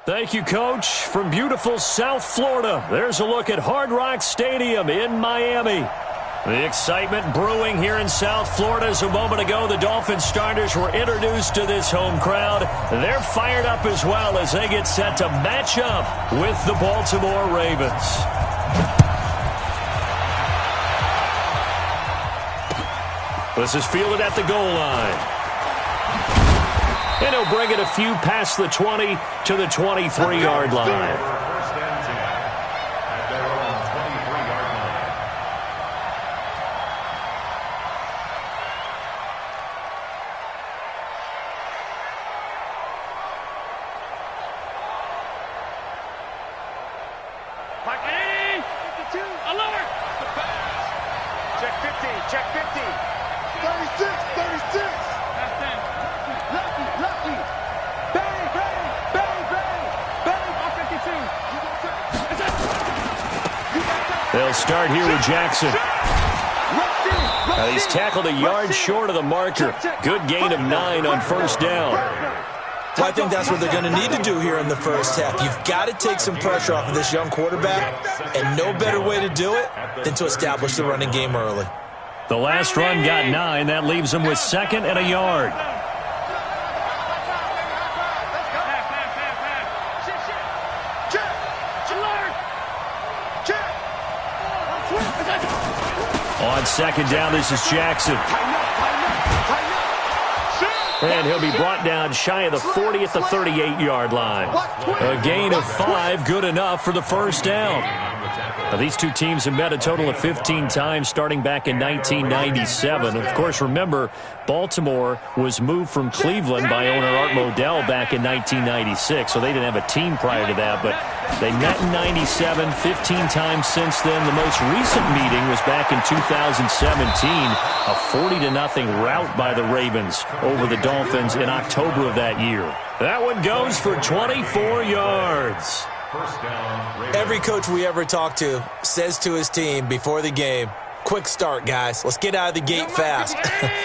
Thank you, Coach. From beautiful South Florida, there's a look at Hard Rock Stadium in Miami. The excitement brewing here in South Florida as a moment ago. The Dolphins starters were introduced to this home crowd. They're fired up as well as they get set to match up with the Baltimore Ravens. This is fielded at the goal line. And he'll bring it a few past the 20 to the 23-yard line. They'll start here with Jackson. He's tackled a yard short of the marker. Good gain of 9 on first down. Well, I think that's what they're going to need to do here in the first half. You've got to take some pressure off of this young quarterback, and no better way to do it than to establish the running game early. The last run got 9. That leaves him with 2nd and a yard. On 2nd down, this is Jackson. And he'll be brought down shy of the 40 at the 38-yard line. A gain of 5, good enough for the first down. Now, these two teams have met a total of 15 times starting back in 1997. Of course, remember, Baltimore was moved from Cleveland by owner Art Modell back in 1996, so they didn't have a team prior to that. But they met in 97, 15 times since then. The most recent meeting was back in 2017, a 40-0 rout by the Ravens over the Dolphins in October of that year. That one goes for 24 yards. Every coach we ever talk to says to his team before the game, quick start, guys. Let's get out of the gate fast.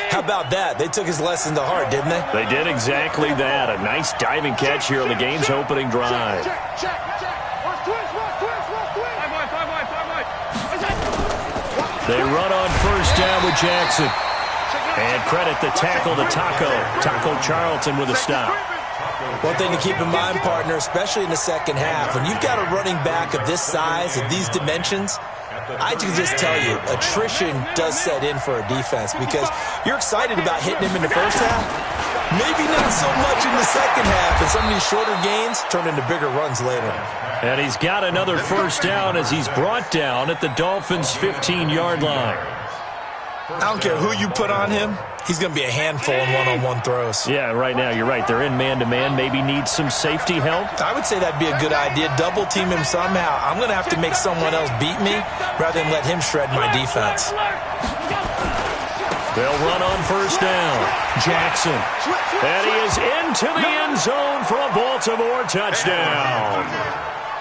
How about that? They took his lesson to heart, didn't they? They did exactly that. A nice diving catch here on the game's opening drive. They run on first down with Jackson. And credit the tackle to Taco Charlton with a stop. One thing to keep in mind, partner, especially in the second half, when you've got a running back of this size, of these dimensions, I can just tell you, attrition does set in for a defense because you're excited about hitting him in the first half. Maybe not so much in the second half, and some of these shorter gains turn into bigger runs later. And he's got another first down as he's brought down at the Dolphins' 15-yard line. I don't care who you put on him. He's going to be a handful in one-on-one throws. Yeah, right now, you're right. They're in man-to-man. Maybe need some safety help. I would say that'd be a good idea. Double team him somehow. I'm going to have to make someone else beat me rather than let him shred my defense. They'll run on first down. Jackson. And he is into the end zone for a Baltimore touchdown.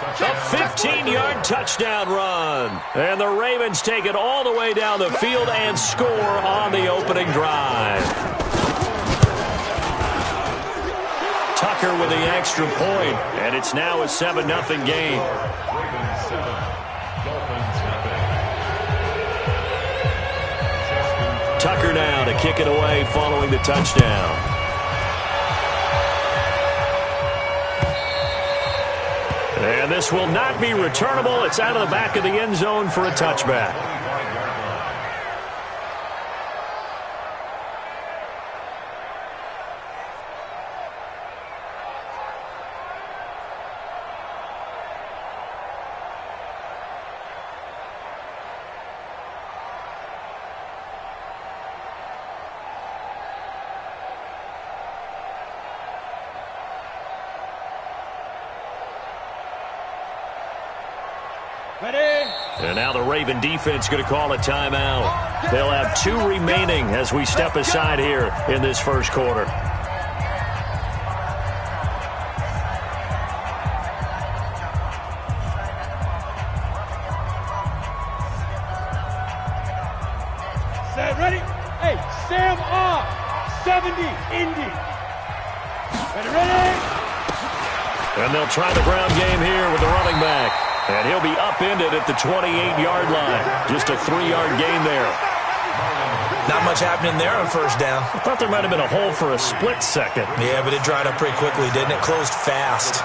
A 15-yard touchdown run. And the Ravens take it all the way down the field and score on the opening drive. Tucker with the extra point, and it's now a 7-0 game. Tucker now to kick it away following the touchdown. And this will not be returnable. It's out of the back of the end zone for a touchback. And now the Raven defense going to call a timeout. They'll have 2 remaining as we step aside here in this first quarter. Set, ready? Hey, Sam off. 70, Indy. Ready? And they'll try the ground game here with the running back. And he'll be upended at the 28-yard line. Just a 3-yard gain there. Not much happening there on first down. I thought there might have been a hole for a split second. Yeah, but it dried up pretty quickly, didn't it? Closed fast.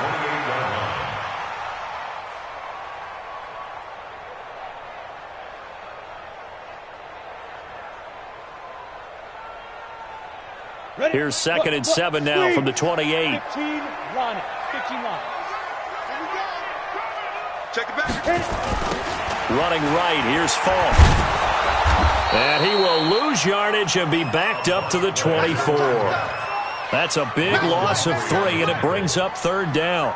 Here's 2nd and 7 now from the 28. 15 line. 15 line. Check it back. Running right, here's Falk. And he will lose yardage and be backed up to the 24. That's a big loss of 3, and it brings up 3rd down.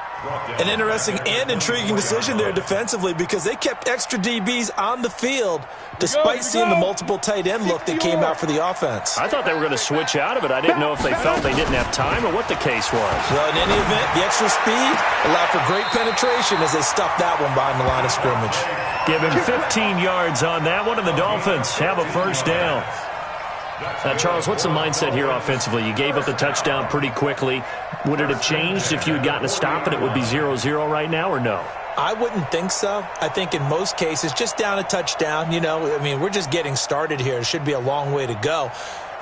An interesting and intriguing decision there defensively because they kept extra DBs on the field despite seeing the multiple tight end look that came out for the offense. I thought they were going to switch out of it. I didn't know if they felt they didn't have time or what the case was. Well, in any event, the extra speed allowed for great penetration as they stuffed that one behind the line of scrimmage. Give him 15 yards on that one, and the Dolphins have a first down. Now, Charles, what's the mindset here offensively? You gave up the touchdown pretty quickly. Would it have changed if you had gotten a stop and it would be 0-0 right now, or no? I wouldn't think so. I think in most cases, just down a touchdown, we're just getting started here. It should be a long way to go.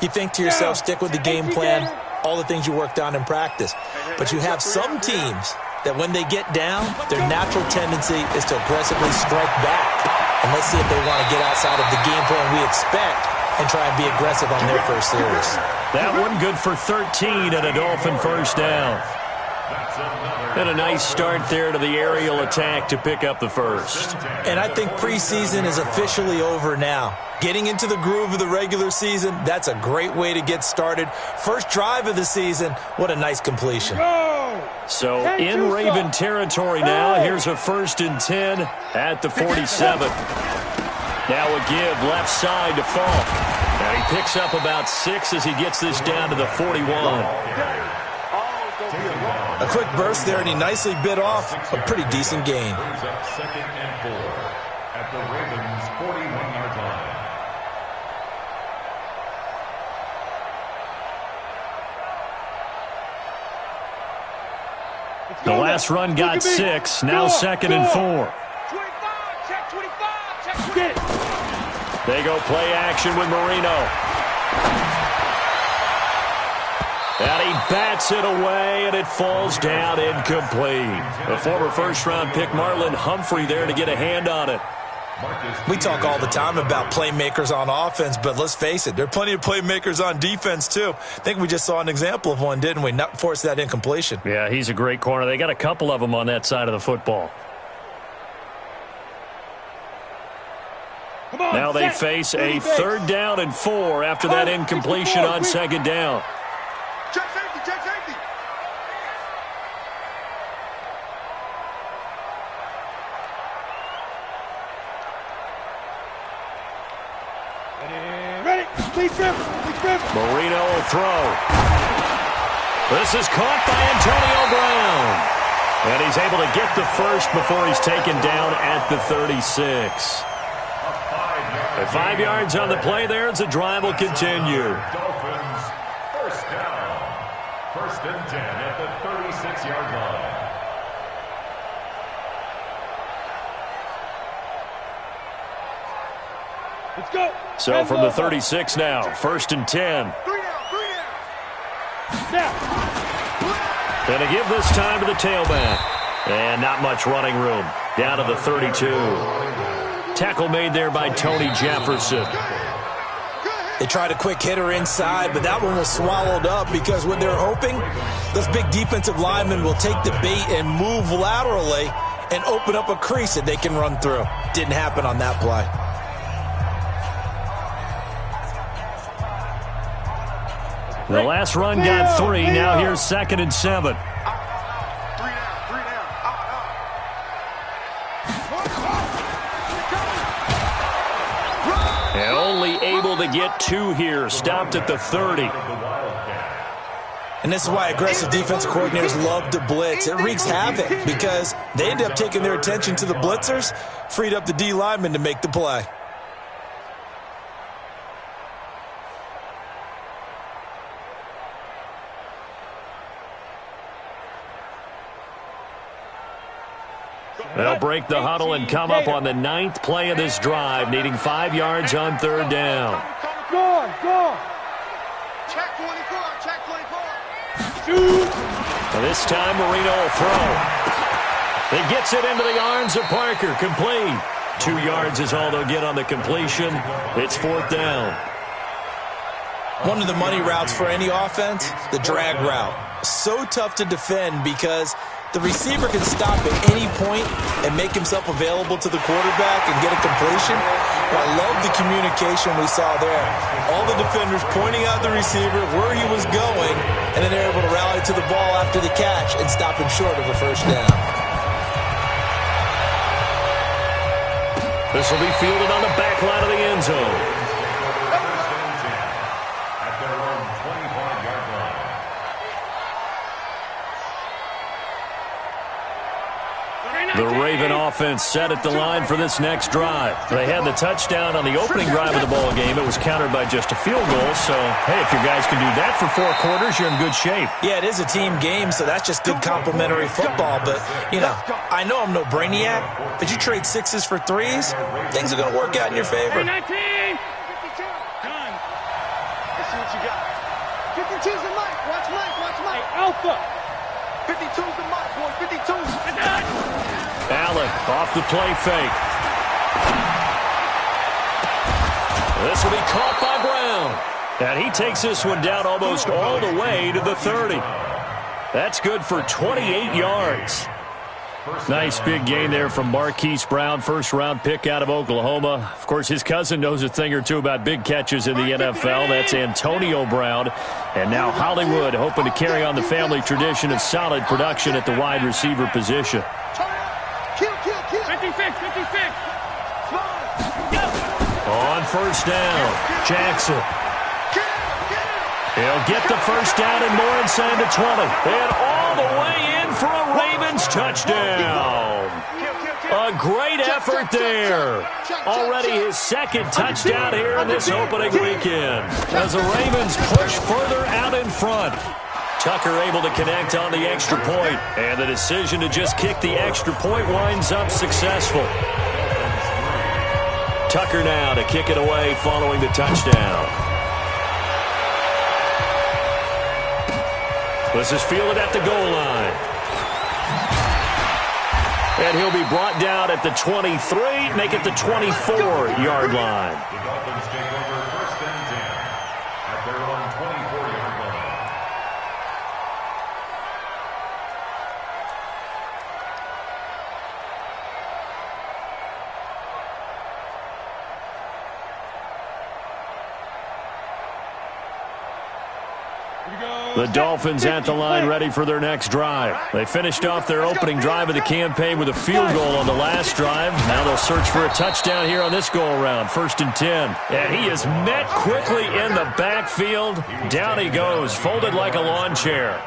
You think to yourself, stick with the game plan, all the things you worked on in practice. But you have some teams that when they get down, their natural tendency is to aggressively strike back. And let's see if they want to get outside of the game plan we expect and try and be aggressive on their first series. That one good for 13 and a Dolphin first down. And a nice start there to the aerial attack to pick up the first. And I think preseason is officially over now. Getting into the groove of the regular season, that's a great way to get started. First drive of the season, what a nice completion. So in Raven territory now, here's a 1st and 10 at the 47. Now a give left side to Falk. And he picks up about 6 as he gets this down to the 41. A quick burst there, and he nicely bit off a pretty decent gain. 2nd and 4 at the Ravens' 41-yard line. The last run got 6. Now 2nd and 4. 25, check 25, check 25. They go play action with Marino. And he bats it away, and it falls down incomplete. A former first-round pick, Marlon Humphrey, there to get a hand on it. We talk all the time about playmakers on offense, but let's face it, there are plenty of playmakers on defense, too. I think we just saw an example of one, didn't we? Not force that incompletion. Yeah, he's a great corner. They got a couple of them on that side of the football. Now they face a 3rd down and 4 after that incompletion on 2nd down. Check safety, check safety. Ready, please grip. Marino will throw. This is caught by Antonio Brown. And he's able to get the first before he's taken down at the 36. 5 yards on the play there as the drive will continue. Dolphins, first down. 1st and 10 at the 36-yard line. Let's go. So from the 36 now, 1st and 10. 3 down. Now. And to give this time to the tailback. And not much running room. Down to the 32. Tackle made there by Tony Jefferson. They tried a quick hitter inside, but that one was swallowed up because what they're hoping, those big defensive linemen will take the bait and move laterally and open up a crease that they can run through. Didn't happen on that play. The last run got 3. Now here's 2nd and 7. 3 down. And only able to get 2 here. Stopped at the 30. And this is why aggressive defensive coordinators love to blitz. It wreaks havoc because they end up taking their attention to the blitzers, freed up the D lineman to make the play. They'll break the huddle and come up on the 9th play of this drive, needing 5 yards on 3rd down. Go. Check 24, check 24. Shoot. This time Marino will throw. He gets it into the arms of Parker. Complete. 2 yards is all they'll get on the completion. It's 4th down. One of the money routes for any offense, the drag route. So tough to defend because the receiver can stop at any point and make himself available to the quarterback and get a completion. I love the communication we saw there. All the defenders pointing out the receiver where he was going, and then they're able to rally to the ball after the catch and stop him short of a 1st down. This will be fielded on the back line of the end zone. The Raven offense set at the line for this next drive. They had the touchdown on the opening drive of the ball game. It was countered by just a field goal. So, hey, if your guys can do that for 4 quarters, you're in good shape. Yeah, it is a team game, so that's just good complementary football. But, you know, I know I'm no brainiac, but you trade 6s for 3s, things are going to work out in your favor. 19. 52. Done. Let's see what you got. 52's the mic. Watch Mike. Hey, Alpha. 52's the mic, boy. 52's. Allen off the play fake. This will be caught by Brown. And he takes this one down almost all the way to the 30. That's good for 28 yards. Nice big gain there from Marquise Brown, 1st-round pick out of Oklahoma. Of course, his cousin knows a thing or two about big catches in the NFL. That's Antonio Brown. And now Hollywood hoping to carry on the family tradition of solid production at the wide receiver position. 56. On 1st down, Jackson. He'll get the 1st down and more inside the 20. And all the way in for a Ravens touchdown. A great effort there. Already his 2nd touchdown here in this opening weekend. As the Ravens push further out in front. Tucker able to connect on the extra point. And the decision to just kick the extra point winds up successful. Tucker now to kick it away following the touchdown. This is fielded at the goal line. And he'll be brought down at the 23, make it the 24-yard line. The Dolphins take over 1st and 10 at their own 24-yard line. The Dolphins at the line ready for their next drive. They finished off their opening drive of the campaign with a field goal on the last drive. Now they'll search for a touchdown here on this go-around, 1st and 10. And he is met quickly in the backfield. Down he goes, folded like a lawn chair.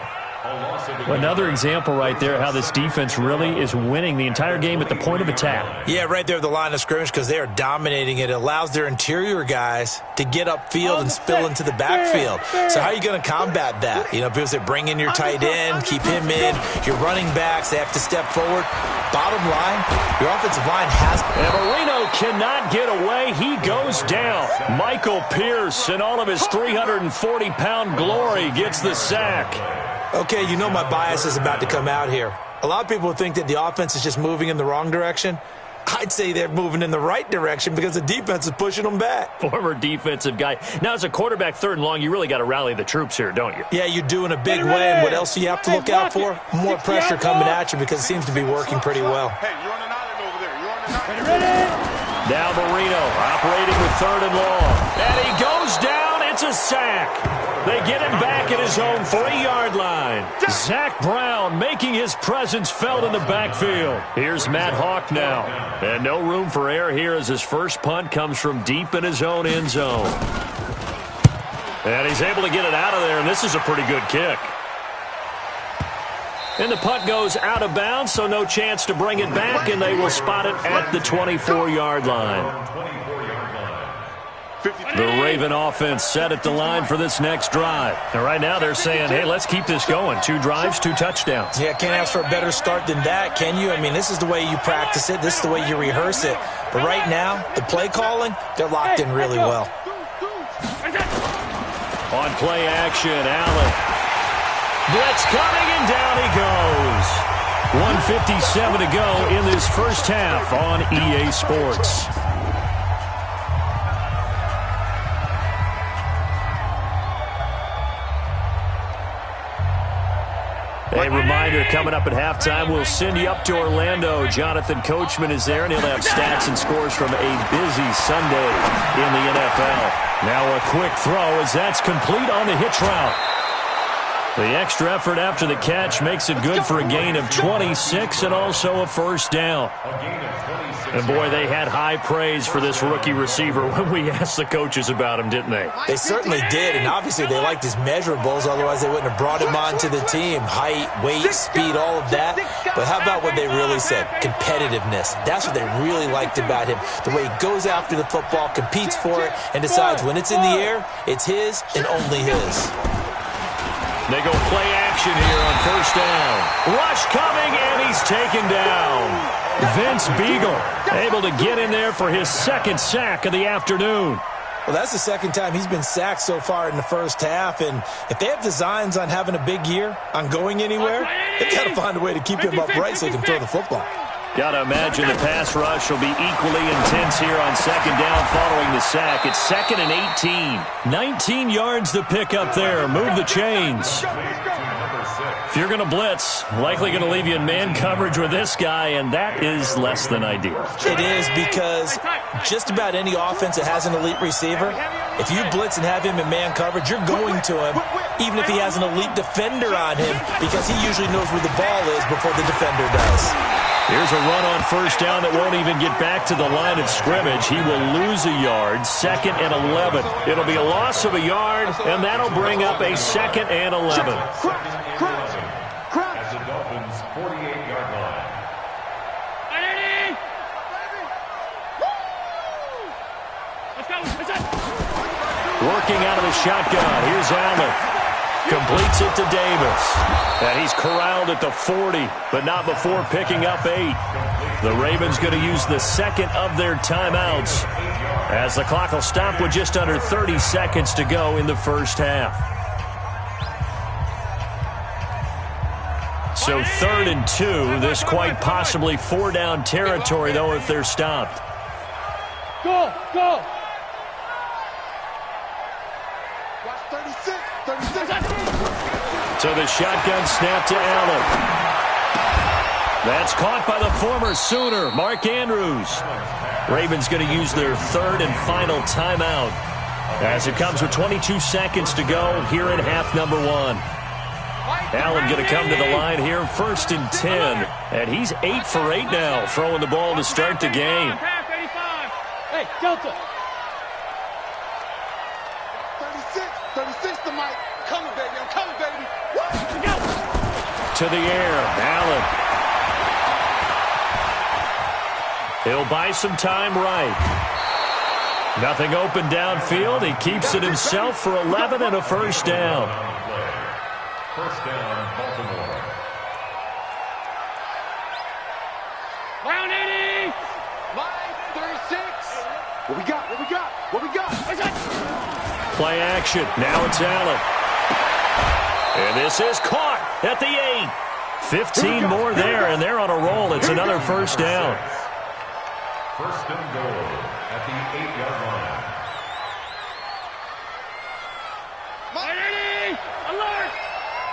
Another example right there how this defense really is winning the entire game at the point of attack. Yeah, right there at the line of scrimmage because they are dominating it. It allows their interior guys to get upfield and spill into the backfield. So how are you going to combat that? You know, people say bring in your tight end, keep him in. Your running backs, they have to step forward. Bottom line, your offensive line has... And Marino cannot get away. He goes down. Michael Pierce in all of his 340-pound glory gets the sack. Okay, you know my bias is about to come out here. A lot of people think that the offense is just moving in the wrong direction. I'd say they're moving in the right direction because the defense is pushing them back. Former defensive guy. Now, as a quarterback 3rd and long, you really got to rally the troops here, don't you? Yeah, you do in a big way. And what else do you have to look out for? More pressure coming at you because it seems to be working pretty well. Hey, you're on an island over there. You're on an island. Now Marino operating with 3rd and long. And he goes down. It's a sack. They get him back at his own 3-yard line. Zach Brown making his presence felt in the backfield. Here's Matt Hawk now. And no room for error here as his first punt comes from deep in his own end zone. And he's able to get it out of there, and this is a pretty good kick. And the punt goes out of bounds, so no chance to bring it back, and they will spot it at the 24-yard line. The Raven offense set at the line for this next drive. And right now they're saying, hey, let's keep this going. 2 drives, 2 touchdowns. Yeah, can't ask for a better start than that, can you? I mean, this is the way you practice it. This is the way you rehearse it. But right now, the play calling, they're locked in really well. On play action, Allen. Blitz coming, and down he goes. 1:57 to go in this first half on EA Sports. A reminder, coming up at halftime, we'll send you up to Orlando. Jonathan Coachman is there, and he'll have stats and scores from a busy Sunday in the NFL. Now a quick throw as that's complete on the hitch route. The extra effort after the catch makes it good for a gain of 26 and also a first down. And, boy, they had high praise for this rookie receiver when we asked the coaches about him, didn't they? They certainly did, and obviously they liked his measurables. Otherwise, they wouldn't have brought him onto the team. Height, weight, speed, all of that. But how about what they really said? Competitiveness. That's what they really liked about him. The way he goes after the football, competes for it, and decides when it's in the air, it's his and only his. They go play action here on first down. Rush coming, and he's taken down. Vince Beagle able to get in there for his second sack of the afternoon. Well, that's the second time he's been sacked so far in the first half, and if they have designs on having a big year, on going anywhere, they've got to find a way to keep him upright so he can throw the football. Got to imagine the pass rush will be equally intense here on second down following the sack. It's 2nd and 18. 19 yards to pick up there. Move the chains. If you're going to blitz, likely going to leave you in man coverage with this guy, and that is less than ideal. It is, because just about any offense that has an elite receiver, if you blitz and have him in man coverage, you're going to him, even if he has an elite defender on him, because he usually knows where the ball is before the defender does. Here's a run on first down that won't even get back to the line of scrimmage. He will lose a yard, 2nd and 11. It'll be a loss of a yard, and that'll bring up a 2nd and 11. At the Dolphins' 48-yard line. Working out of the shotgun. Here's Allen. Completes it to Davis. And he's corralled at the 40, but not before picking up 8. The Ravens going to use the second of their timeouts as the clock will stop with just under 30 seconds to go in the first half. So 3rd and 2. This quite possibly 4-down territory, though, if they're stopped. Go, go. Watch 36, 36. So the shotgun snap to Allen. That's caught by the former Sooner, Mark Andrews. Ravens going to use their 3rd and final timeout as it comes with 22 seconds to go here in half number 1. Allen going to come to the line here, 1st and 10. And he's 8 for 8 now, throwing the ball to start the game. Hey, Delta. 36 to Mike. Coming, baby. I'm coming, baby. To the air, Allen. He'll buy some time right. Nothing open downfield. He keeps it himself for 11 and a first down. First down, Baltimore. Round 80. Mike, 36. What we got? What we got? What we got? Play action. Now it's Allen. And this is caught at the 8. 15 more there, and they're on a roll. It's another first down. First and goal at the 8-yard line. Mike, alert.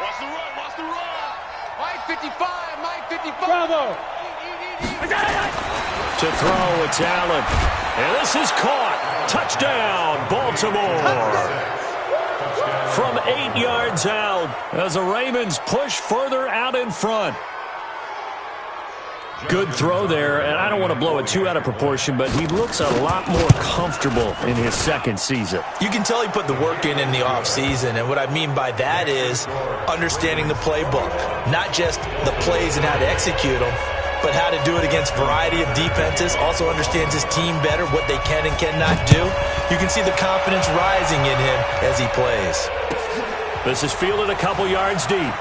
Watch the run. Watch the run. Mike 55. Mike 55. Bravo. To throw, it's Allen. And this is caught. Touchdown, Baltimore. From 8 yards out as the Ravens push further out in front. Good throw there, and I don't want to blow it too out of proportion, but he looks a lot more comfortable in his second season. You can tell he put the work in the offseason, and what I mean by that is understanding the playbook, not just the plays and how to execute them, but how to do it against a variety of defenses. Also understands his team better, what they can and cannot do. You can see the confidence rising in him as he plays. This is fielded a couple yards deep.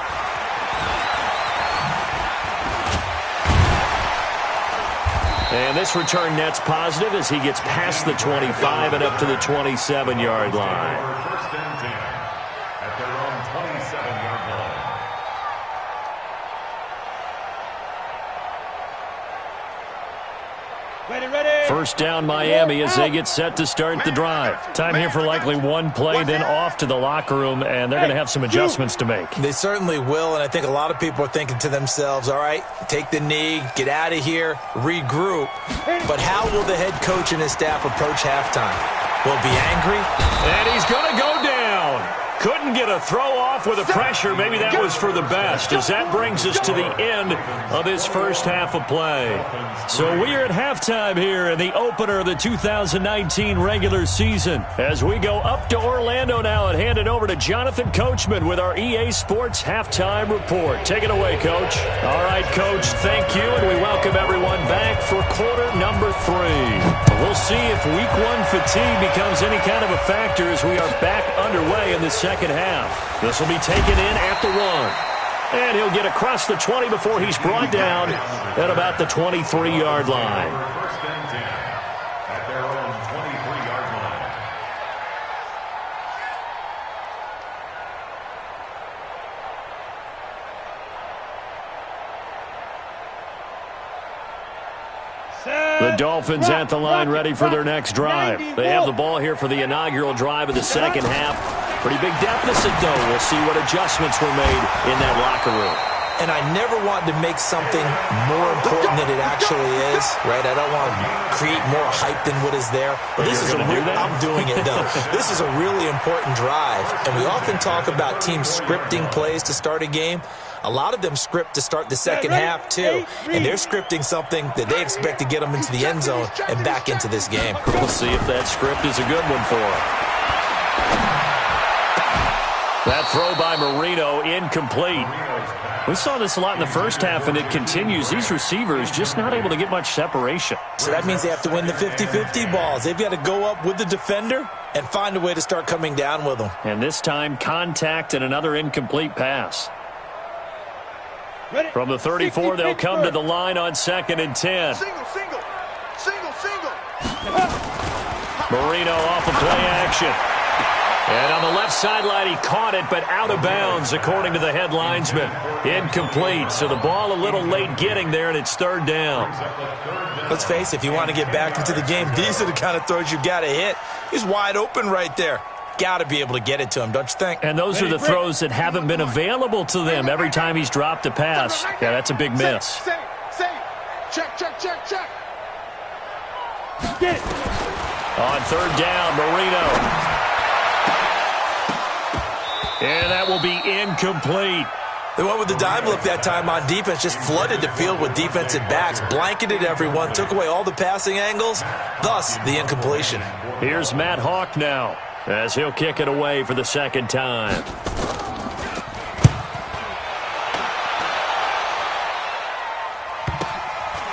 And this return net's positive as he gets past the 25 and up to the 27-yard line. First and 10 at their own 27-yard line. First down Miami as they get set to start the drive. Time here for likely one play, then off to the locker room, and they're going to have some adjustments to make. They certainly will, and I think a lot of people are thinking to themselves, all right, take the knee, get out of here, regroup. But how will the head coach and his staff approach halftime? Will he be angry? And he's going to go down. Couldn't get a throw off with the pressure. Maybe that was for the best, as that brings us to the end of this first half of play. So we are at halftime here in the opener of the 2019 regular season, as we go up to Orlando now and hand it over to Jonathan Coachman with our EA Sports Halftime Report. Take it away, Coach. All right, Coach, thank you, and we welcome everyone back for quarter number 3. We'll see if week 1 fatigue becomes any kind of a factor as we are back underway in the second half. This will be taken in at the 1. And he'll get across the 20 before he's brought down at about the 23-yard line. First and 10 at their own 23-yard line. The Dolphins at the line ready for their next drive. They have the ball here for the inaugural drive of the second half. Pretty big deficit, though. We'll see what adjustments were made in that locker room. And I never want to make something more important than it actually is, right? I don't want to create more hype than what is there. But this is I'm doing it, though. This is a really important drive. And we often talk about teams scripting plays to start a game. A lot of them script to start the second half, too. And they're scripting something that they expect to get them into the end zone and back into this game. We'll see if that script is a good one for them. That throw by Marino incomplete. We saw this a lot in the first half, and it continues. These receivers just not able to get much separation. So that means they have to win the 50-50 balls. They've got to go up with the defender and find a way to start coming down with them. And this time, contact and another incomplete pass. From the 34, they'll come to the line on 2nd and 10. Single. Marino off of play action. And on the left sideline, he caught it, but out of bounds, according to the head linesman. Incomplete, so the ball a little late getting there, and it's 3rd down. Let's face it, if you want to get back into the game, these are the kind of throws you got to hit. He's wide open right there. Got to be able to get it to him, don't you think? And those are the throws that haven't been available to them every time he's dropped a pass. Yeah, that's a big miss. Save. Check. Get it. On 3rd down, Marino. And that will be incomplete. They went with the dime look that time on defense, just flooded the field with defensive backs, blanketed everyone, took away all the passing angles, thus the incompletion. Here's Matt Hawk now, as he'll kick it away for the 2nd time.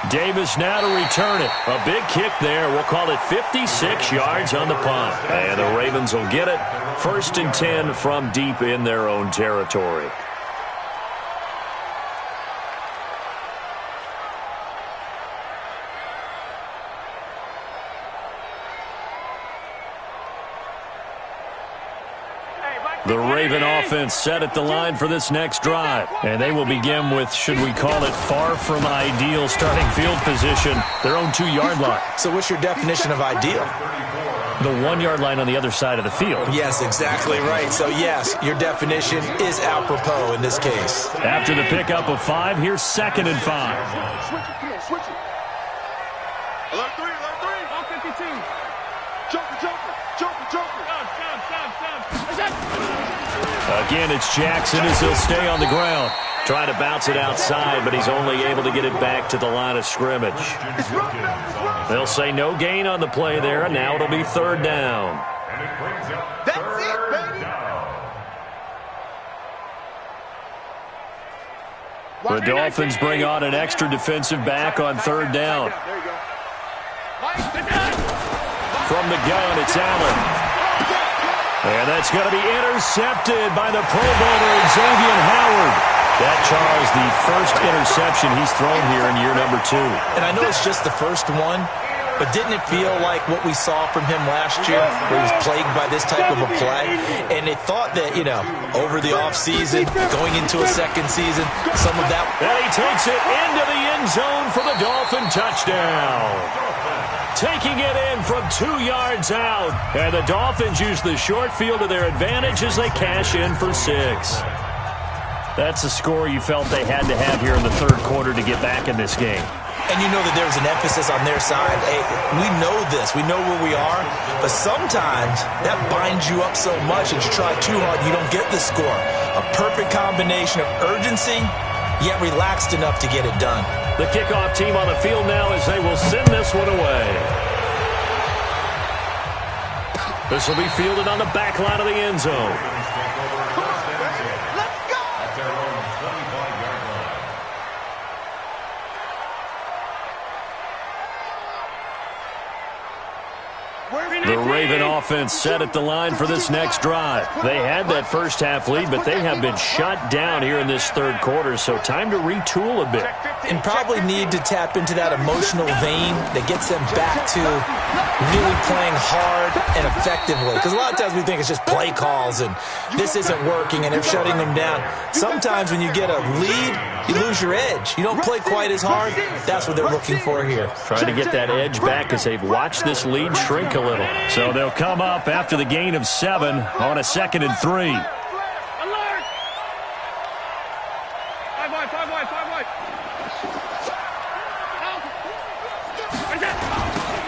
Davis now to return it. A big kick there. We'll call it 56 yards on the punt. And the Ravens will get it. 1st and 10 from deep in their own territory. The Raven offense set at the line for this next drive. And they will begin with, should we call it, far from ideal starting field position, their own 2-yard line. So what's your definition of ideal? The 1-yard line on the other side of the field. Yes, exactly right. So, yes, your definition is apropos in this case. After the pickup of 5, here's 2nd and 5. Switch it. Alert 3. 152. Joker. Again, it's Jackson as he'll stay on the ground. Trying to bounce it outside, but he's only able to get it back to the line of scrimmage. They'll say no gain on the play there, and now it'll be 3rd down. And it brings up That's third it, baby. down. The Dolphins bring on an extra defensive back on third down. From the gun, it's Allen. And that's going to be intercepted by the Pro Bowler, Xavier Howard. That, Charles, the first interception he's thrown here in year number 2. And I know it's just the first one, but didn't it feel like what we saw from him last year, where he was plagued by this type of a play? And they thought that, over the offseason, going into a second season, some of that. And he takes it into the end zone for the Dolphin touchdown. Taking it in from 2 yards out. And the Dolphins use the short field to their advantage as they cash in for 6. That's a score you felt they had to have here in the third quarter to get back in this game. And you know that there was an emphasis on their side. Hey, we know this. We know where we are. But sometimes that binds you up so much that you try too hard and you don't get the score. A perfect combination of urgency, yet relaxed enough to get it done. The kickoff team on the field now as they will send this one away. This will be fielded on the back line of the end zone. The Raven offense set at the line for this next drive. They had that first half lead, but they have been shut down here in this third quarter, so time to retool a bit. And probably need to tap into that emotional vein that gets them back to really playing hard and effectively. Because a lot of times we think it's just play calls and this isn't working and they're shutting them down. Sometimes when you get a lead, you lose your edge. You don't play quite as hard. That's what they're looking for here. Trying to get that edge back as they've watched this lead shrink a little. So they'll come up after the gain of 7 on a 2nd and 3. Alert! 5 wide, 5 wide, 5 wide.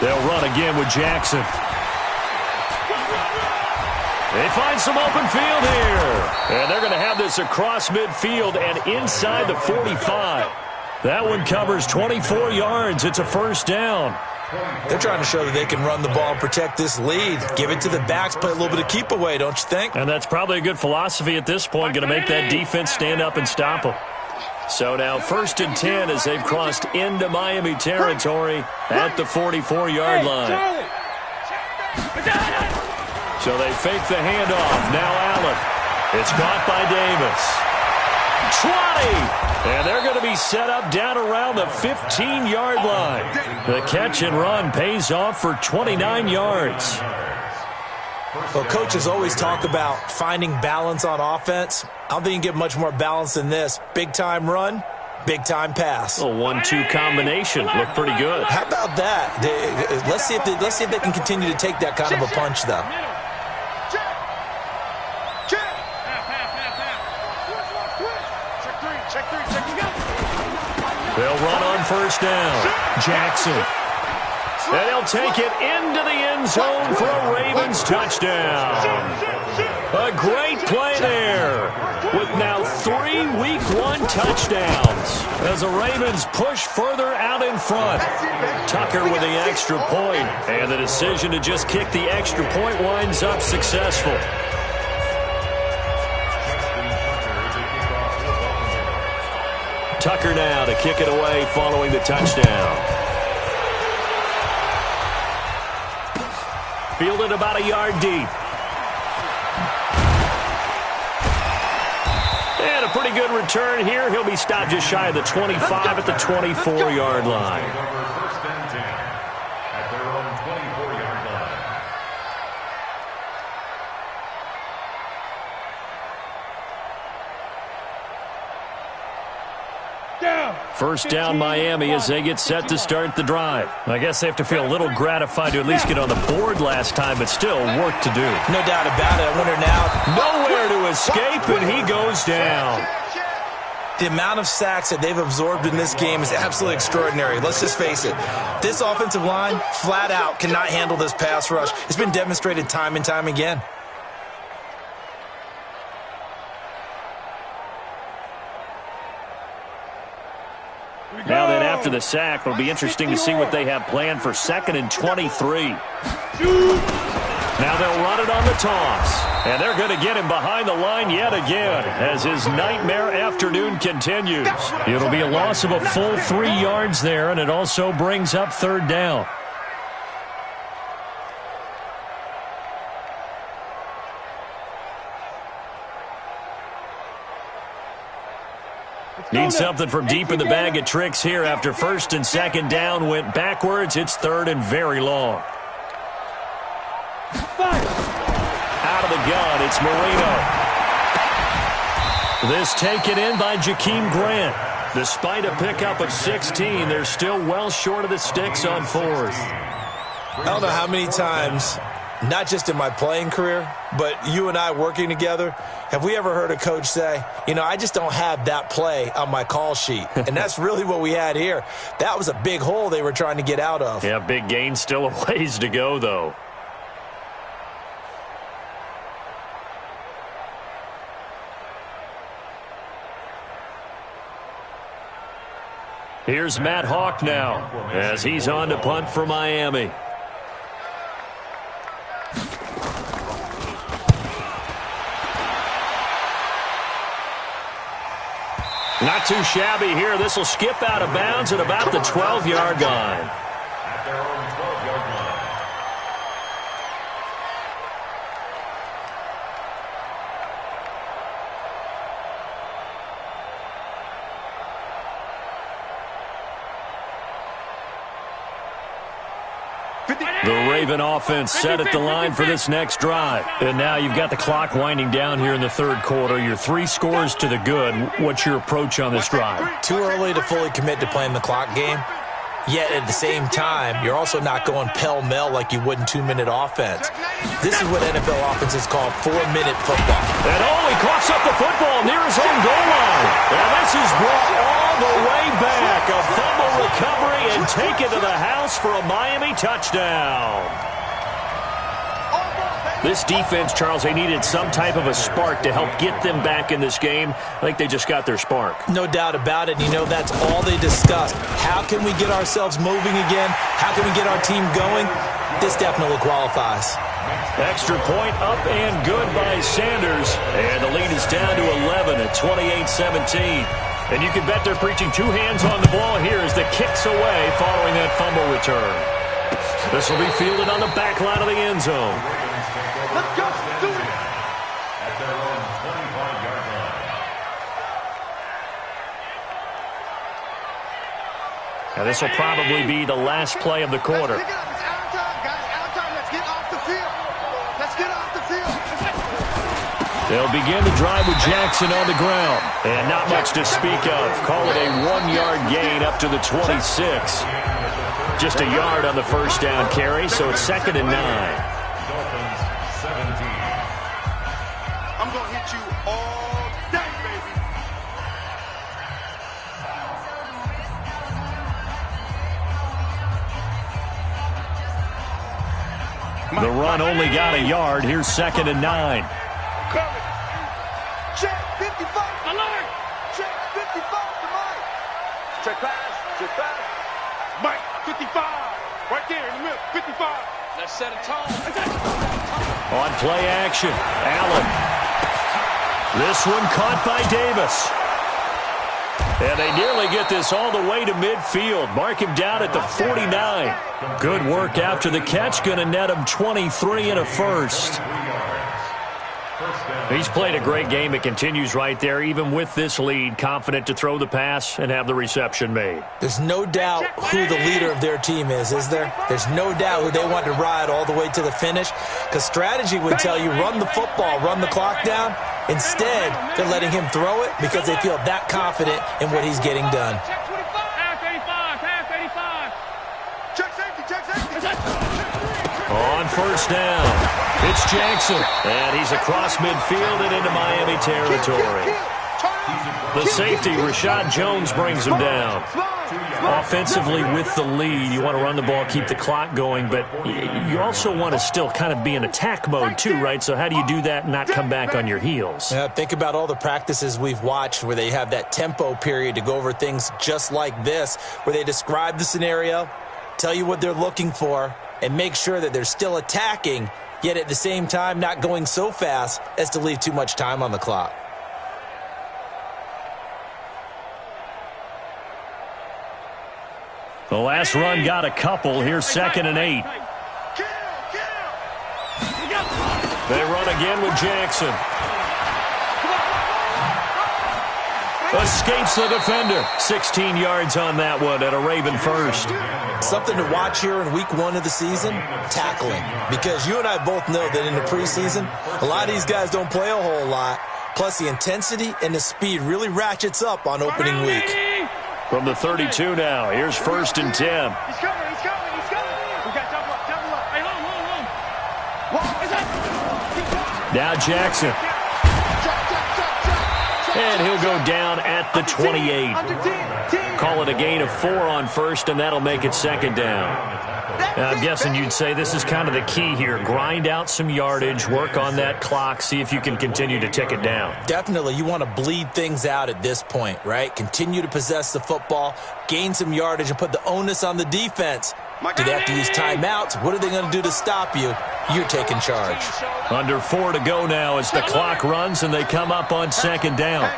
They'll run again with Jackson. They find some open field here. And they're going to have this across midfield and inside the 45. That one covers 24 yards. It's a first down. They're trying to show that they can run the ball and protect this lead. Give it to the backs, play a little bit of keep away, don't you think? And that's probably a good philosophy at this point, going to make that defense stand up and stop them. So now 1st and 10 as they've crossed into Miami territory at the 44-yard line. So they fake the handoff. Now Allen. It's caught by Davis. 20! And they're going to be set up down around the 15-yard line. The catch and run pays off for 29 yards. Well, coaches always talk about finding balance on offense. I don't think you can get much more balance than this. Big-time run, big-time pass. A 1-2 combination. Looked pretty good. How about that? Let's see if they can continue to take that kind of a punch, though. They'll run on first down. Jackson. And they'll take it into the end zone for a Ravens touchdown. A great play there with now 3 Week 1 touchdowns as the Ravens push further out in front. Tucker with the extra point, and the decision to just kick the extra point winds up successful. Tucker now to kick it away following the touchdown. Fielded about a yard deep. And a pretty good return here. He'll be stopped just shy of the 25 at the 24-yard line. First and 10 at their own 24-yard line. First down Miami as they get set to start the drive. I guess they have to feel a little gratified to at least get on the board last time, but still work to do. No doubt about it. I wonder now. Nowhere to escape, and he goes down. The amount of sacks that they've absorbed in this game is absolutely extraordinary. Let's just face it. This offensive line, flat out, cannot handle this pass rush. It's been demonstrated time and time again. Now then, after the sack, it'll be interesting to see what they have planned for 2nd and 23. Now they'll run it on the toss. And they're going to get him behind the line yet again as his nightmare afternoon continues. It'll be a loss of a full 3 yards there, and it also brings up third down. Need something from deep in the bag of tricks here after first and second down went backwards. It's third and very long. Out of the gun, it's Marino. This taken in by Jakeem Grant. Despite a pickup of 16, they're still well short of the sticks on fourth. I don't know how many times, not just in my playing career, but you and I working together, have we ever heard a coach say, you know, I just don't have that play on my call sheet. And that's really what we had here. That was a big hole they were trying to get out of. Yeah, big gain, still a ways to go, though. Here's Matt Hawk now as he's on to punt for Miami. Not too shabby here. This will skip out of bounds at about the 12-yard line. At their own 12-yard line. The Raven offense set at the line for this next drive. And now you've got the clock winding down here in the third quarter. You're 3 scores to the good. What's your approach on this drive? Too early to fully commit to playing the clock game. Yet at the same time, you're also not going pell-mell like you would in 2-minute offense. This is what NFL offenses call 4-minute football. And he coughs up the football near his own goal line. And this is brought all the way back. A fumble recovery and taken to the house for a Miami touchdown. This defense, Charles, they needed some type of a spark to help get them back in this game. I think they just got their spark. No doubt about it. You know, that's all they discussed. How can we get ourselves moving again? How can we get our team going? This definitely qualifies. Extra point up and good by Sanders. And the lead is down to 11 at 28-17. And you can bet they're preaching 2 hands on the ball here as the kick's away following that fumble return. This will be fielded on the back line of the end zone. Let's go. Do it. At their own 25-yard line. Now this will probably be the last play of the quarter. Let's pick it up. It's out of time, guys. Out of time. Let's get off the field. Let's get off the field. They'll begin the drive with Jackson on the ground. And not much to speak of. Call it a 1-yard gain up to the 26. Just a yard on the first down carry, so it's 2nd and 9. I'm going to hit you all day, baby. The run only got a yard. Here's 2nd and 9. Cover. Check 55. Alert. Check 55 to Mike. Check pass. Check pass. Mike, 55. Right there in the middle. 55. Let's set a tone. On play action, Allen. This one caught by Davis. And they nearly get this all the way to midfield. Mark him down at the 49. Good work after the catch. Going to net him 23 and a first. He's played a great game. It continues right there, even with this lead, confident to throw the pass and have the reception made. There's no doubt who the leader of their team is there? There's no doubt who they want to ride all the way to the finish, because strategy would tell you run the football, run the clock down. Instead, they're letting him throw it because they feel that confident in what he's getting done. Check 25. Pass 85. Pass 85. Check safety. Check safety. On first down, it's Jackson. And he's across midfield and into Miami territory. The safety, Rashad Jones, brings him down. Offensively with the lead, you want to run the ball, keep the clock going, but you also want to still kind of be in attack mode too, right? So how do you do that and not come back on your heels? Yeah, think about all the practices we've watched where they have that tempo period to go over things just like this, where they describe the scenario, tell you what they're looking for, and make sure that they're still attacking yet at the same time not going so fast as to leave too much time on the clock. The last run got a couple. Here's 2nd and 8. They run again with Jackson. Escapes the defender. 16 yards on that one and a Raven first. Something to watch here in week 1 of the season, tackling. Because you and I both know that in the preseason, a lot of these guys don't play a whole lot. Plus the intensity and the speed really ratchets up on opening week. From the 32 now, here's 1st and 10. He's coming. We got double up. Hey, home. Now Jackson. And he'll go down at the 28. Call it a gain of 4 on 1st, and that'll make it 2nd down. Now, I'm guessing you'd say this is kind of the key here. Grind out some yardage, work on that clock, see if you can continue to tick it down. Definitely, you want to bleed things out at this point, right? Continue to possess the football, gain some yardage, and put the onus on the defense. Do they have to use timeouts? What are they going to do to stop you? You're taking charge. Under 4 to go now as the clock runs and they come up on 2nd down.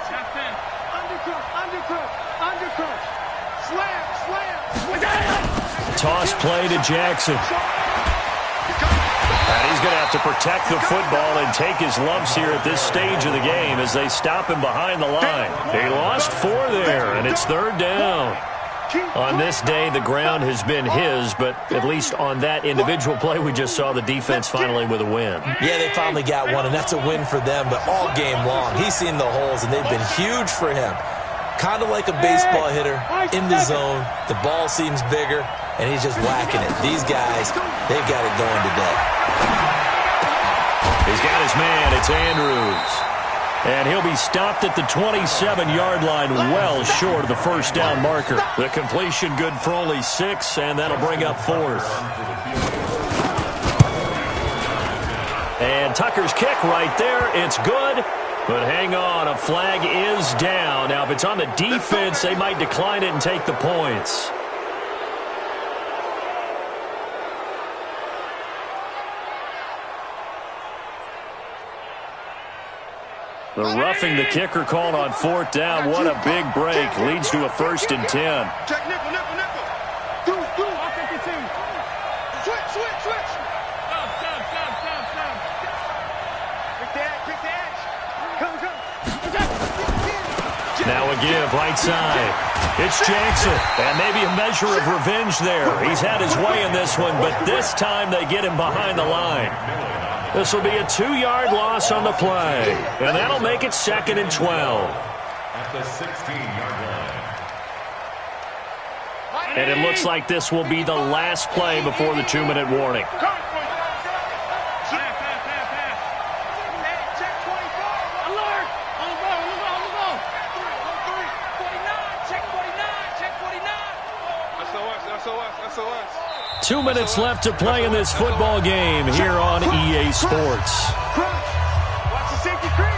Toss play to Jackson. And he's going to have to protect the football and take his lumps here at this stage of the game as they stop him behind the line. He lost 4 there, and it's 3rd down. On this day, the ground has been his, but at least on that individual play, we just saw the defense finally with a win. Yeah, they finally got one, and that's a win for them, but all game long, he's seen the holes, and they've been huge for him. Kind of like a baseball hitter in the zone. The ball seems bigger, and he's just whacking it. These guys, they've got it going today. He's got his man. It's Andrews. And he'll be stopped at the 27-yard line, well short of the 1st down marker. The completion good for only 6, and that'll bring up 4th. And Tucker's kick right there. It's good. But hang on, a flag is down. Now, if it's on the defense, they might decline it and take the points. The roughing the kicker called on 4th down. What a big break. Leads to a 1st and 10. Check nickel. Do. Offensive team. Switch. Stop. Quick dash. Come. Now a give, right side. It's Jackson. And maybe a measure of revenge there. He's had his way in this one, but this time they get him behind the line. This will be a 2-yard loss on the play. And that'll make it 2nd and 12. At the 16-yard line. And it looks like this will be the last play before the 2-minute warning. SOS. 2 minutes left to play in this football game here on EA Sports. Watch the safety creep.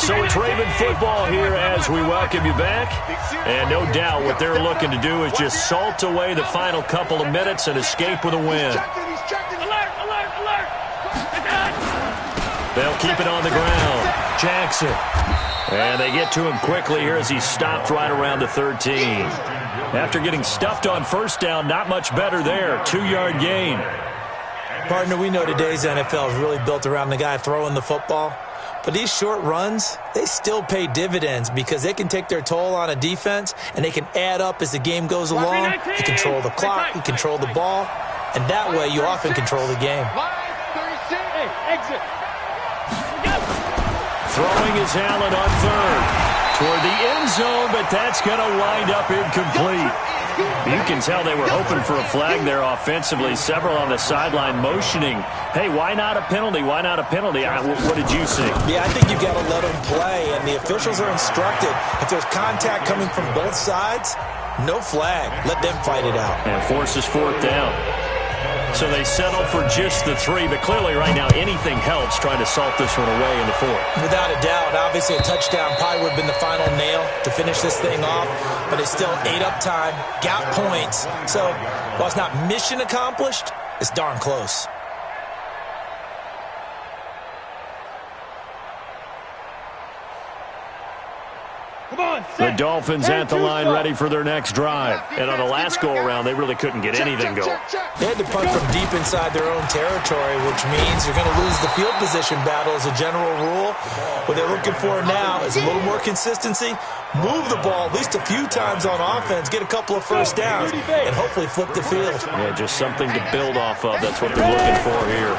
So it's Raven football here as we welcome you back. And no doubt what they're looking to do is just salt away the final couple of minutes and escape with a win. Alert. They'll keep it on the ground. Jackson. And they get to him quickly here as he's stopped right around the 13. After getting stuffed on 1st down, not much better there. 2-yard gain. Partner, we know today's NFL is really built around the guy throwing the football. But these short runs, they still pay dividends because they can take their toll on a defense and they can add up as the game goes along. You control the clock, you control the ball, and that way you often control the game. Exit. Throwing is Allen on 3rd. Toward the end zone, but that's going to wind up incomplete. You can tell they were hoping for a flag there offensively. Several on the sideline motioning. Hey, why not a penalty? Why not a penalty? What did you see? Yeah, I think you've got to let them play, and the officials are instructed. If there's contact coming from both sides, no flag. Let them fight it out. And forces 4th down. So they settle for just the 3, but clearly right now anything helps trying to salt this one away in the 4th. Without a doubt, obviously a touchdown probably would have been the final nail to finish this thing off, but it's still ate up time, got points. So while it's not mission accomplished, it's darn close. The Dolphins at the line ready for their next drive. And on the last go-around, they really couldn't get anything going. They had to punt from deep inside their own territory, which means you're going to lose the field position battle as a general rule. What they're looking for now is a little more consistency, move the ball at least a few times on offense, get a couple of first downs, and hopefully flip the field. Yeah, just something to build off of. That's what they're looking for here.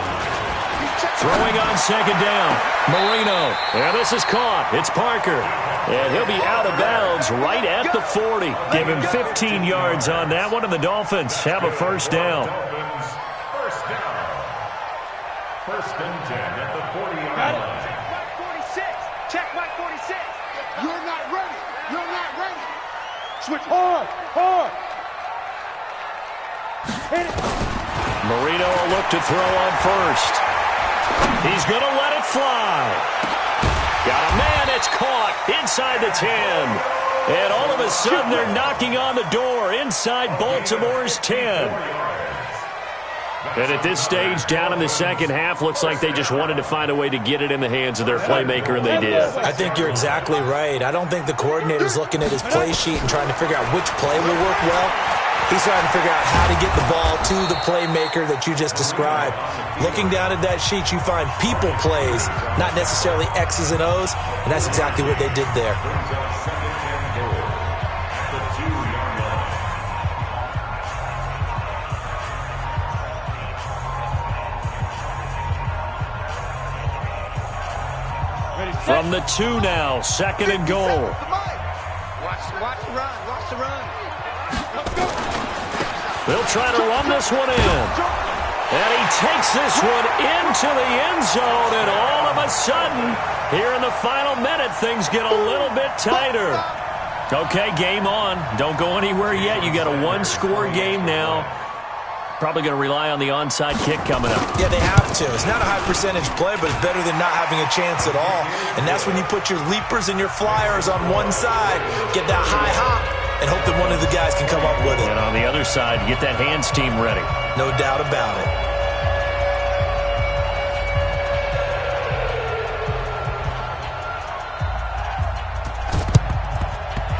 Throwing on second down, Marino. Yeah, this is caught. It's Parker. And he'll be out of bounds right at the 40. Give him 15 yards on that one, and the Dolphins have a first down. First down. First and 10 at the 40-yard line. Mike 46. Check Mike 46. You're not ready. You're not ready. Switch hard. Hard. Hit it. Marino will look to throw on first. He's going to let it fly. Got a man. It's caught inside the 10. And all of a sudden, they're knocking on the door inside Baltimore's 10. And at this stage, down in the second half, looks like they just wanted to find a way to get it in the hands of their playmaker, and they did. I think you're exactly right. I don't think the coordinator's looking at his play sheet and trying to figure out which play will work well. He's trying to figure out how to get the ball to the playmaker that you just described. Looking down at that sheet, you find people plays, not necessarily X's and O's, and that's exactly what they did there. From the 2 now, second and goal. Watch the run. Watch the run. They'll try to run this one in. And he takes this one into the end zone, and all of a sudden, here in the final minute, things get a little bit tighter. Okay, game on. Don't go anywhere yet. You got a one-score game now. Probably going to rely on the onside kick coming up. Yeah, they have to. It's not a high-percentage play, but it's better than not having a chance at all. And that's when you put your leapers and your flyers on one side, get that high hop, and hope that one of the guys can come up with it. And on the other side, get that hands team ready. No doubt about it.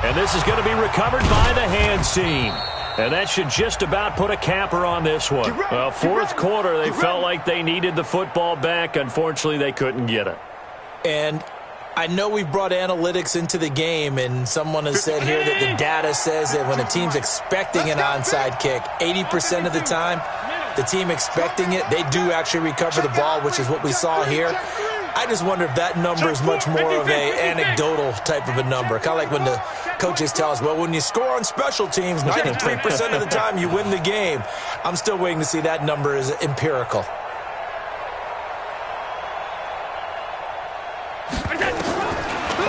And this is going to be recovered by the hands team. And that should just about put a capper on this one. Well, fourth quarter, they felt like they needed the football back. Unfortunately, they couldn't get it. And I know we've brought analytics into the game, and someone has said here that the data says that when a team's expecting an onside kick, 80% of the time, the team expecting it, they do actually recover the ball, which is what we saw here. I just wonder if that number is much more of a anecdotal type of a number. Kind of like when the coaches tell us, well, when you score on special teams, 93% of the time you win the game. I'm still waiting to see that number is empirical.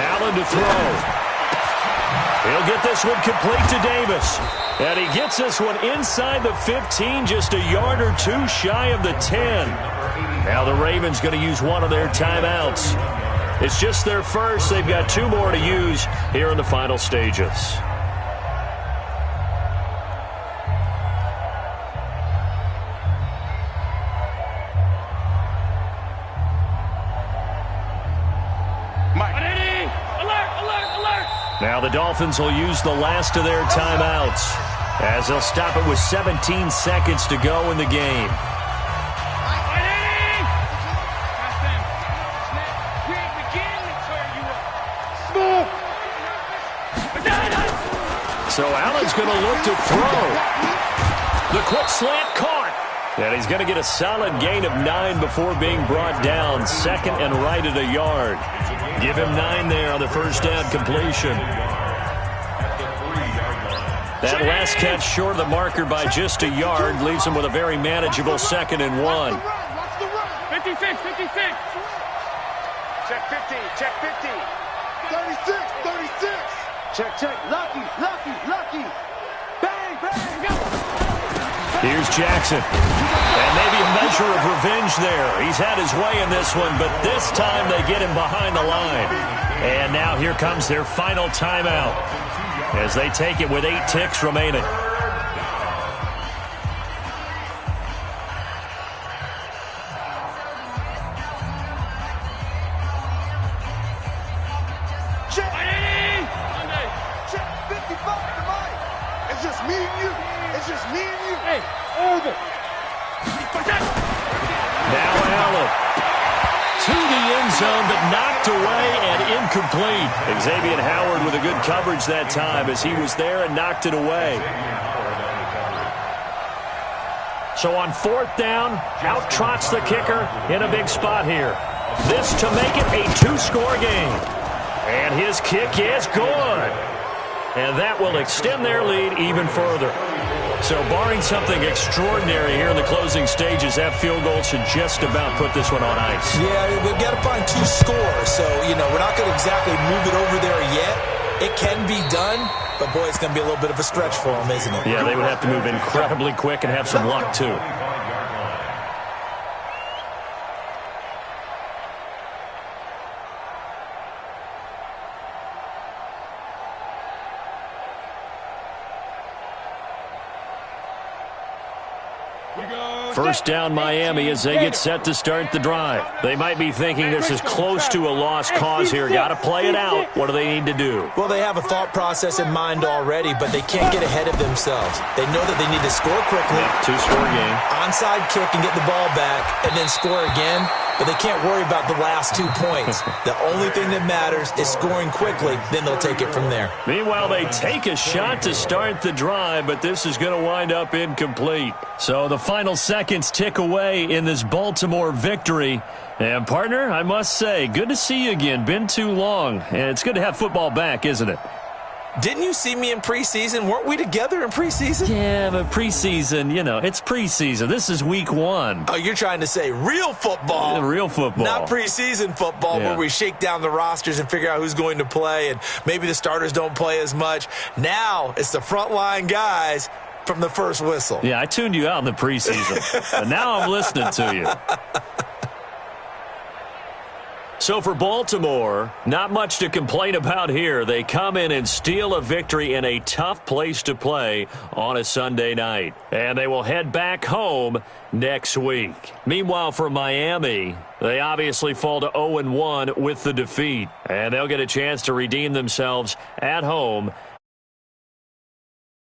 Allen to throw. He'll get this one complete to Davis. And he gets this one inside the 15, just a yard or two shy of the 10. Now the Ravens going to use one of their timeouts. It's just their first. They've got 2 more to use here in the final stages. Now the Dolphins will use the last of their timeouts as they'll stop it with 17 seconds to go in the game. So Allen's going to look to throw. The quick slant caught. And he's going to get a solid gain of 9 before being brought down. Second and right at a yard. Give him 9 there on the first down completion. That last catch short of the marker by just a yard leaves him with a very manageable 2nd and 1. 56, 56. Check 50, check 50. 36, 36. Check, check. Lucky, lucky, lucky. Bang, bang, go. Here's Jackson. And maybe a measure of revenge there. He's had his way in this one, but this time they get him behind the line. And now here comes their final timeout as they take it with 8 ticks remaining. Now Allen to the end zone, but knocked away and incomplete. Xavier Howard with a good coverage that time as he was there and knocked it away. So on 4th down, out trots the kicker in a big spot here. This to make it a 2-score game. And his kick is good. And that will extend their lead even further. So barring something extraordinary here in the closing stages, that field goal should just about put this one on ice. Yeah, we've got to find 2 scores. So, we're not going to exactly move it over there yet. It can be done, but, boy, it's going to be a little bit of a stretch for them, isn't it? Yeah, they would have to move incredibly quick and have some luck, too. First down Miami as they get set to start the drive. They might be thinking this is close to a lost cause here. Got to play it out. What do they need to do? Well, they have a thought process in mind already, but they can't get ahead of themselves. They know that they need to score quickly. Yeah, 2-score game. Onside kick and get the ball back and then score again. But they can't worry about the last 2 points. The only thing that matters is scoring quickly. Then they'll take it from there. Meanwhile, they take a shot to start the drive, but this is going to wind up incomplete. So the final seconds tick away in this Baltimore victory. And, partner, I must say, good to see you again. Been too long. And it's good to have football back, isn't it? Didn't you see me in preseason? Weren't we together in preseason? Yeah, but preseason, it's preseason. This is week 1. Oh, you're trying to say real football. Yeah, real football. Not preseason football where we shake down the rosters and figure out who's going to play, and maybe the starters don't play as much. Now it's the frontline guys from the first whistle. Yeah, I tuned you out in the preseason, but now I'm listening to you. So for Baltimore, not much to complain about here. They come in and steal a victory in a tough place to play on a Sunday night. And they will head back home next week. Meanwhile, for Miami, they obviously fall to 0-1 with the defeat. And they'll get a chance to redeem themselves at home